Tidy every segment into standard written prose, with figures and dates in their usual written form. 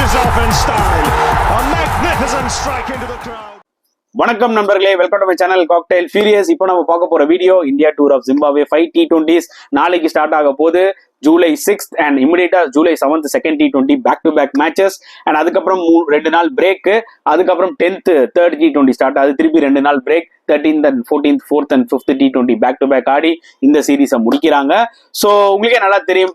finishes off in style. A magnificent strike into the crowd. வணக்கம் நண்பர்களே, welcome to my channel Cocktail Furious. இப்போ நம்ம பார்க்க போற வீடியோ India tour of Zimbabwe 5 T20s நாளைக்கு ஸ்டார்ட் ஆக போகுது. ஜூலை 6th அண்ட் இமிடியேட்டா July 7th second T20 back to back matches and அதுக்கப்புறம் 2 நாள் பிரேக். அதுக்கப்புறம் 10th தேர்ட் T20 ஸ்டார்ட் ஆகுது. திருப்பி 2 நாள் break. 13th and 14th 4th and 5th T20 back to back ஆடி இந்த சீரீஸை முடிக்கிறாங்க. ஸோ உங்களுக்கே நல்லா தெரியும்,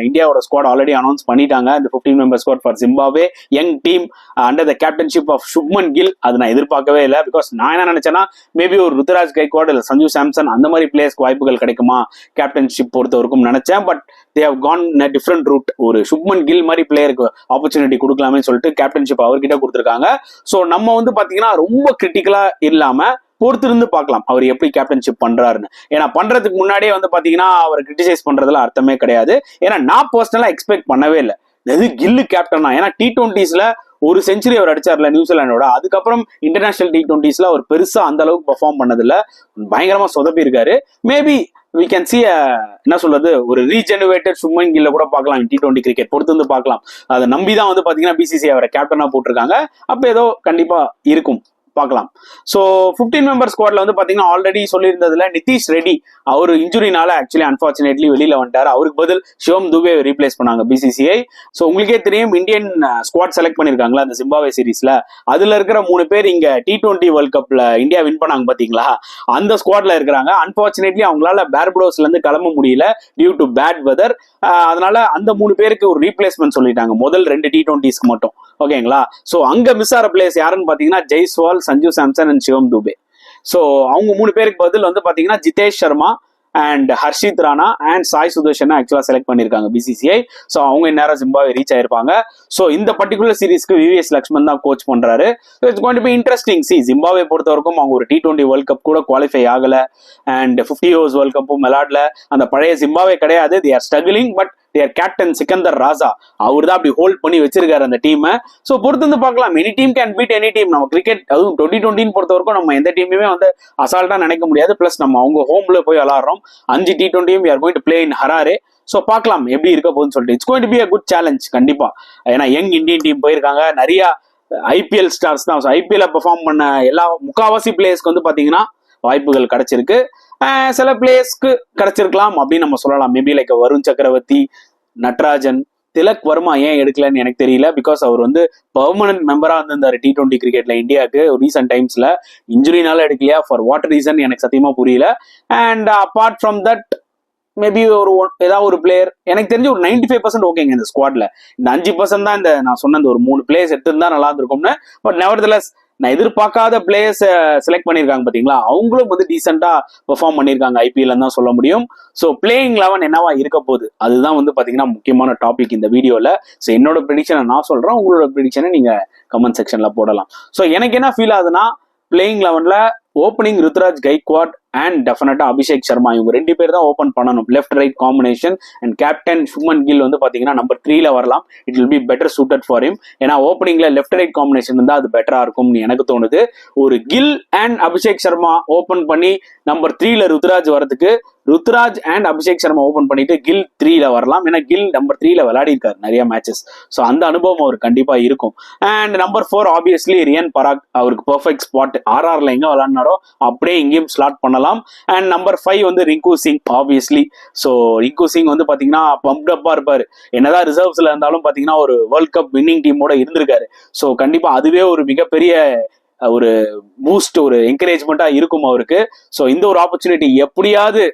இந்தியாவோட ஸ்குவாட் ஆல்ரெடி அனௌன்ஸ் பண்ணிட்டாங்க. இந்த 15 member squad for Zimbabwe young team under the captainship of Shubman Gill. அது நான் எதிர்பார்க்கவே இல்லை. பிகாஸ் நான் என்ன நினைச்சேன்னா, மேபி ஒரு ருத்துராஜ் கைக்வாட் இல்லை சஞ்சு சாம்சன் அந்த மாதிரி பிளேயர்ஸ்க்கு வாய்ப்புகள் கிடைக்குமா கேப்டன்ஷிப் பொறுத்தவரைக்கும் நினைச்சேன். But they have gone in a different route. ஒரு சுப்மன் கில் மாதிரி பிளேயருக்கு ஆப்பர்ச்சுனிட்டி கொடுக்கலாமே சொல்லிட்டு கேப்டன்ஷிப் அவர்கிட்ட கொடுத்துருக்காங்க. ஸோ நம்ம வந்து பாத்தீங்கன்னா ரொம்ப கிரிட்டிக்கலா இல்லாம பொறுத்திருந்து பார்க்கலாம் அவர் எப்படி கேப்டன்ஷிப் பண்றாருன்னு. ஏன்னா பண்றதுக்கு முன்னாடியே வந்து பாத்தீங்கன்னா அவரை கிரிட்டிசைஸ் பண்றதுல அர்த்தமே கிடையாது. ஏன்னா நான் பர்சனலா எக்ஸ்பெக்ட் பண்ணவே இல்லை எது கில்லு கேப்டனா. ஏன்னா T20sல ஒரு செஞ்சுரி அவர் அடிச்சார்ல நியூசிலாண்டோட. அதுக்கப்புறம் இன்டர்நேஷனல் T20sல அவர் பெருசா அந்த அளவுக்கு பெர்ஃபார்ம் பண்ணதில்ல. பயங்கரமா சொதப்பி இருக்காரு. மேபி we can see என்ன சொல்றது, ஒரு ரீஜெனுவேட்டட் சுப்மன் கில்ல கூட பார்க்கலாம் T20 கிரிக்கெட். பொறுத்து வந்து பார்க்கலாம். அதை நம்பிதான் வந்து பாத்தீங்கன்னா BCCI அவரை கேப்டனா போட்டிருக்காங்க. அப்ப ஏதோ கண்டிப்பா இருக்கும், பார்க்கலாம். ஸோ 15 மெம்பர் ஸ்குவாட்ல வந்து பாத்தீங்கன்னா ஆல்ரெடி சொல்லியிருந்ததுல நிதிஷ் ரெட்டி அவர் இன்ஜுரினால ஆக்சுவலி அன்பார்ச்சுனேட்லி வெளியில வந்துட்டாரு. அவருக்கு பதில் சிவம் துபே ரீப்ளேஸ் பண்ணாங்க BCCI. ஸோ உங்களுக்கே தெரியும், இந்தியன் ஸ்குவாட் செலக்ட் பண்ணிருக்காங்களா அந்த ஜிம்பாப்வே சீரீஸ்ல. அதுல இருக்கிற 3 பேர் இங்க T20 வேர்ல்ட் கப்ல இந்தியா வின் பண்ணாங்க பாத்தீங்களா, அந்த ஸ்குவாட்ல இருக்கிறாங்க. அன்பார்ச்சுனேட்லி அவங்களால பேர்படோஸ்ல இருந்து கிளம்ப முடியல டியூ டு பேட் வெதர். அதனால அந்த 3 பேருக்கு ஒரு ரீப்ளேஸ்மெண்ட் சொல்லிட்டாங்க முதல் 2 T20ஸ்க்கு மட்டும். ஓகேங்களா. ஸோ அங்க மிஸ் ஆகிற பிளேயர்ஸ் யாருன்னு பாத்தீங்கன்னா ஜெய்ஸ்வால், சஞ்சு சாம்சன் அண்ட் சிவம் துபே. ஸோ அவங்க 3 பேருக்கு பதில் வந்து பாத்தீங்கன்னா ஜிதேஷ் சர்மா அண்ட் ஹர்ஷித் ராணா அண்ட் சாய் சுதர்ஷனை ஆக்சுவலா செலக்ட் பண்ணிருக்காங்க BCCI. ஸோ அவங்க இந்நேரம் ஜிம்பாப்வே ரீச் ஆயிருப்பாங்க. ஸோ இந்த பர்டிகுலர் சீரீஸ்க்கு VVS லக்ஷ்மன் தான் கோச் பண்றாரு. So it's going to be interesting. Zimbabwe பொறுத்த வரைக்கும் அவங்க ஒரு T20 வேர்ல்ட் கப் கூட குவாலிஃபை ஆகல அண்ட் 50 ஓவர்ஸ் வேர்ல்ட் கப்பும் விளையாடல. அந்த பழைய ஜிம்பாப்வே கிடையாது. they are struggling, but their captain Sikandar ராஜா அவர் தான் அப்படி ஹோல்ட் பண்ணி வச்சிருக்காரு அந்த டீமை. ஸோ பொறுத்து வந்து பார்க்கலாம். Any team can beat any team. நம்ம கிரிக்கெட் அதுவும் 2020 பொறுத்த வரைக்கும் நம்ம எந்த டீமுமே வந்து அசால்ட்டா நினைக்க முடியாது. பிளஸ் நம்ம அவங்க ஹோம்ல போய் விளாடுறோம். 5 T20 we are going to play in Harare. So பார்க்கலாம் எப்படி இருக்க போகுதுன்னு சொல்லிட்டு. It's going to be a good challenge கண்டிப்பா. ஏன்னா யங் இந்தியன் டீம் போயிருக்காங்க. நிறைய IPL ஸ்டார்ஸ் தான். IPL பெர்ஃபார்ம் பண்ண எல்லா முக்காவாசி பிளேயர்ஸ்க்கு வந்து பாத்தீங்கன்னா வாய்ப்புகள் கிடைச்சிருக்கு. சில பிளேயர்ஸ்க்கு கிடைச்சிருக்கலாம் அப்படின்னு நம்ம சொல்லலாம். மேபி லைக் வருண் சக்கரவர்த்தி, நட்ராஜன், திலக் வர்மா ஏன் எடுக்கலன்னு எனக்கு தெரியல. பிகாஸ் அவர் வந்து பெர்மனன்ட் மெம்பரா வந்திருந்தாரு T20 கிரிக்கெட்ல இந்தியாவுக்கு ரீசன்ட் டைம்ஸ்ல. இன்ஜுரினால எடுக்கலையா, ஃபார் வாட் ரீசன் எனக்கு சத்தியமா புரியல. And apart from that maybe ஏதாவது ஒரு பிளேயர் எனக்கு தெரிஞ்சு ஒரு 95% ஓகேங்க இந்த ஸ்குவாட்ல. இந்த 5% தான் இந்த நான் சொன்ன ஒரு 3 பிளேயர்ஸ் எடுத்திருந்தா நல்லா இருந்திருக்கும்னு. பட் நெவர்தலெஸ் நான் எதிர்பார்க்காத பிளேயர்ஸ் செலக்ட் பண்ணியிருக்காங்க பாத்தீங்களா, அவங்களும் வந்து டீசெண்டா பெர்ஃபார்ம் பண்ணியிருக்காங்க IPL தான் சொல்ல முடியும். ஸோ பிளேயிங் 11 என்னவா இருக்க போகுது அதுதான் வந்து பாத்தீங்கன்னா முக்கியமான டாபிக் இந்த வீடியோல. ஸோ என்னோட ப்ரெடிக்ஷனை நான் சொல்றேன், உங்களோட ப்ரெடிக்ஷனை நீங்க கமெண்ட் செக்ஷன்ல போடலாம். ஸோ எனக்கு என்ன ஃபீல் ஆகுதுன்னா, பிளேயிங் 11ல opening Ruturaj Gaikwad and definitely Abhishek Sharma இவங்க 2 பேர் தான் ஓப்பன் பண்ணணும். Left right combination. And captain Shubman Gill வந்து பாத்தீங்கன்னா நம்பர் 3ல வரலாம். It will be better suited for him. ஏன்னா ஓப்பனிங்ல லெஃப்ட் ரைட் காம்பினேஷன் இருந்தா அது பெட்டரா இருக்கும்னு எனக்கு தோணுது. ஒரு கில் அண்ட் அபிஷேக் சர்மா ஓப்பன் பண்ணி நம்பர் 3ல ருத்ராஜ் வரதுக்கு ருத்ராஜ் அண்ட் அபிஷேக் சர்மா ஓப்பன் பண்ணிட்டு கில் 3ல வரலாம். ஏன்னா கில் நம்பர் 3ல விளையாடி இருக்காரு நிறைய மேட்சஸ். ஸோ அந்த அனுபவம் அவருக்கு கண்டிப்பா இருக்கும். அண்ட் நம்பர் 4 ஆப்வியஸ்லி ரியன் பராக். அவருக்கு பெர்ஃபெக்ட் ஸ்பாட். RRல எங்க விளையாடினாரோ அப்படியே இங்கேயும் ஸ்லாட் பண்ணலாம். அண்ட் நம்பர் 5 வந்து ரிங்கு சிங் ஆப்வியஸ்லி. ஸோ ரிங்கு சிங் வந்து பாத்தீங்கன்னா பம்ப்ட் அப்பா இருப்பாரு. என்னதான் ரிசர்வ்ஸ்ல இருந்தாலும் பாத்தீங்கன்னா ஒரு வேர்ல்ட் கப் வின்னிங் டீமோட இருந்திருக்காரு. ஸோ கண்டிப்பா அதுவே ஒரு மிகப்பெரிய ஒரு பூஸ்ட், ஒரு என்கரேஜ்மெண்டா இருக்கும் அவருக்கு. ஸோ இந்த ஒரு ஆப்பர்ச்சுனிட்டி எப்படியாவது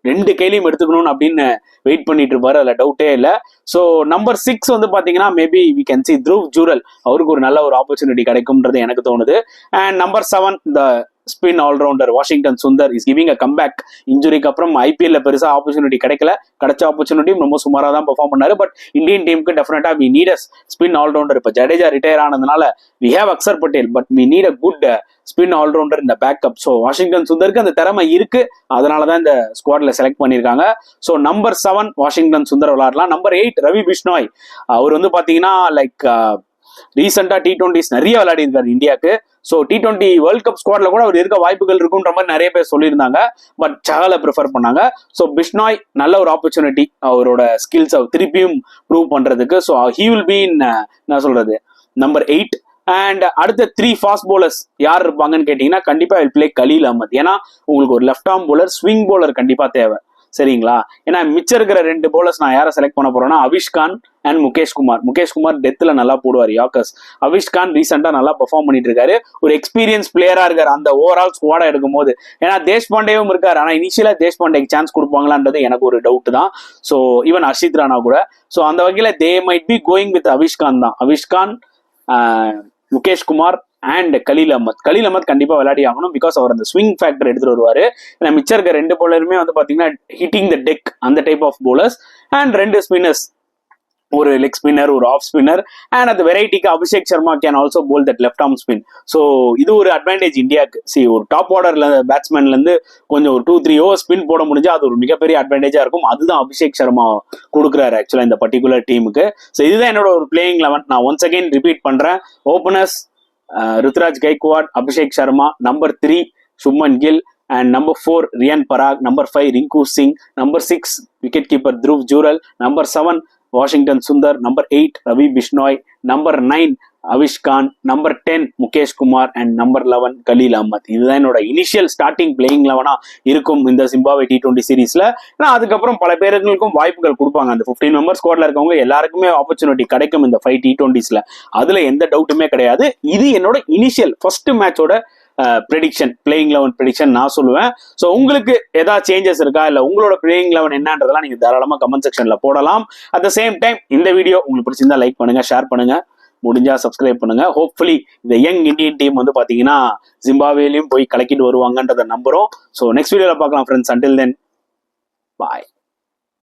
2 கையிலையும் எடுத்துக்கணும்னு அப்படின்னு வெயிட் பண்ணிட்டு இருப்பாரு, அதுல டவுட்டே இல்லை. ஸோ நம்பர் 6 வந்து பாத்தீங்கன்னா maybe we can see Dhruv Jurel. அவருக்கு ஒரு நல்ல ஒரு ஆப்பர்ச்சுனிட்டி கிடைக்கும்ன்றது எனக்கு தோணுது. அண்ட் நம்பர் 7 இந்த spin allrounder Washington Sundar is giving a comeback. இன்ஜுரிக்கு அப்புறம் IPL பெருசா ஆப்பர்ச்சுனிட்டி கிடைக்கல. கிடைச்ச ஆப்பர்ச்சுனிட்டியும் ரொம்ப சுமாரா தான் பெர்ஃபார்ம் பண்ணாரு. பட் இந்தியன் டீமுக்கு definitely we need a spin allrounder. இப்ப ஜடேஜா ரிட்டையர் ஆனதுனால we have Axar Patel, but we need a good spin allrounder இந்த பேக்கப். ஸோ வாஷிங்டன் சுந்தருக்கு அந்த திறமை இருக்கு. அதனாலதான் இந்த ஸ்குவாட்ல செலக்ட் பண்ணிருக்காங்க. ஸோ நம்பர் 7 வாஷிங்டன் சுந்தர் விளையாடலாம். நம்பர் 8 ரவி பிஷ்னாய். அவர் வந்து பாத்தீங்கன்னா லைக் ரீசெண்டா T20s நிறைய விளையாடி இருக்காரு இந்தியாவுக்கு. ஸோ T20 வேர்ல்ட் கப் ஸ்குவாட்ல கூட அவர் இருக்க வாய்ப்புகள் இருக்குன்ற மாதிரி நிறைய பேர் சொல்லியிருந்தாங்க. பட் சஹலை ப்ரிஃபர் பண்ணாங்க. ஸோ பிஷ்னாய் நல்ல ஒரு ஆப்பர்ச்சுனிட்டி அவரோட ஸ்கில்ஸ் திருப்பியும் ப்ரூவ் பண்றதுக்கு. So he will be in என்ன சொல்றது, நம்பர் 8. அண்ட் அடுத்த 3 ஃபாஸ்ட் bowlers யார் இருப்பாங்கன்னு கேட்டீங்கன்னா கண்டிப்பா வில் பிளே கலீல் அஹ்மத். ஏன்னா உங்களுக்கு ஒரு left arm bowler, swing bowler கண்டிப்பா தேவை, சரிங்களா? ஏன்னா மிச்சம் இருக்கிற 2 bowlers நான் யாரை செலக்ட் பண்ண போறேன்னா அவிஷ்கான் அண்ட் முகேஷ் குமார் டெத்ல நல்லா போடுவார் யாக்கர்ஸ். அவிஷ்கான் ரீசெண்டா நல்லா பெர்ஃபார்ம் பண்ணிட்டு இருக்காரு, ஒரு எக்ஸ்பீரியன்ஸ் பிளேயரா இருக்காரு அந்த ஓவரால் ஸ்குவாடா எடுக்கும் போது. ஏன்னா தேஷ்பாண்டேவும் இருக்காரு, ஆனா இனிஷியலா தேஷ்பாண்டேக்கு சான்ஸ் கொடுப்பாங்களான்றது எனக்கு ஒரு டவுட் தான். ஸோ ஈவன் ஹர்ஷித் ராணா கூட. ஸோ அந்த வகையில they might be going with அவிஷ்கான் தான். அவிஷ்கான், முகேஷ் குமார் அண்ட் கலீல் அஹ்மத் கண்டிப்பா விளையாடி ஆகணும். பிகாஸ் அவர் அந்த ஸ்விங் ஃபேக்டர் எடுத்துட்டு வருவாரு. ஏன்னா மிச்சம் இருக்க 2 bowlerமே வந்து பாத்தீங்கன்னா ஹிட்டிங் த டெக் அந்த type of bowlers. And 2 spinners, ஒரு லெக் ஸ்பின்னர், ஒரு ஆஃப் ஸ்பின்னர். அண்ட் அந்த வெரைட்டிக்கு Abhishek Sharma can also bowl that left arm spin. So இது ஒரு அட்வான்டேஜ் இந்தியாவுக்கு. ஒரு டாப் ஆர்டர்ல பேட்ஸ்மேன்ல இருந்து கொஞ்சம் ஒரு 2-3 ஓவர் ஸ்பின் போட முடிஞ்சா அது ஒரு மிகப்பெரிய அட்வான்டேஜா இருக்கும். அதுதான் அபிஷேக் சர்மா கொடுக்குறாரு ஆக்சுவலா இந்த பர்டிகுலர் டீமுக்கு. ஸோ இதுதான் என்னோட ஒரு பிளேயிங் 11. நான் ஒன்ஸ் அகைன் ரிப்பீட் பண்றேன். Openers Ruturaj Gaikwad, Abhishek Sharma. Number 3 Shubman Gill. And number 4 Riyan Parag. Number 5 Rinku Singh. Number 6 wicketkeeper Dhruv Jurel. Number 7 Washington Sundar. Number 8 Ravi Bishnoi. Number 9 Avish Khan. Number 10 Mukesh Kumar. And number 11 Khalil Ahmed. இதுதான் என்னோட initial starting playing 11 இருக்கும் இந்த Zimbabwe T20 சீரீஸ்ல. ஏன்னா அதுக்கப்புறம் பல பேருக்கும் வாய்ப்புகள் கொடுப்பாங்க. அந்த 15 மெம்பர் ஸ்குவாட்ல இருக்கவங்க எல்லாருக்குமே ஆப்பர்ச்சுனிட்டி கிடைக்கும் இந்த 5 T20ஸ்ல. அதுல எந்த டவுட்டுமே கிடையாது. இது என்னோட இனிஷியல் ஃபர்ஸ்ட் மேட்சோட ப்ரெடிக்ஷன், பிளேயிங் 11 ப்ரெடிக்ஷன் நான் சொல்லுவேன். ஸோ உங்களுக்கு ஏதாவது சேஞ்சஸ் இருக்கா, இல்லை உங்களோட பிளேயிங் 11 என்னன்றதெல்லாம் நீங்க தாராளமா கமெண்ட் செக்ஷன்ல போடலாம். அட் த சேம் டைம் இந்த வீடியோ உங்களுக்கு பிடிச்சிருந்தா லைக் பண்ணுங்க, ஷேர் பண்ணுங்க, முடிஞ்சா சப்ஸ்கிரைப் பண்ணுங்க. ஹோப்ஃபுல்லி இந்த யங் இந்தியன் டீம் வந்து பாத்தீங்கன்னா ஜிம்பாப்வேலையும் போய் கலக்கிட்டு வருவாங்கன்றதை நம்புறோம். ஸோ நெக்ஸ்ட் வீடியோல பார்க்கலாம் ஃப்ரெண்ட்ஸ். அண்டில் தென் பாய்.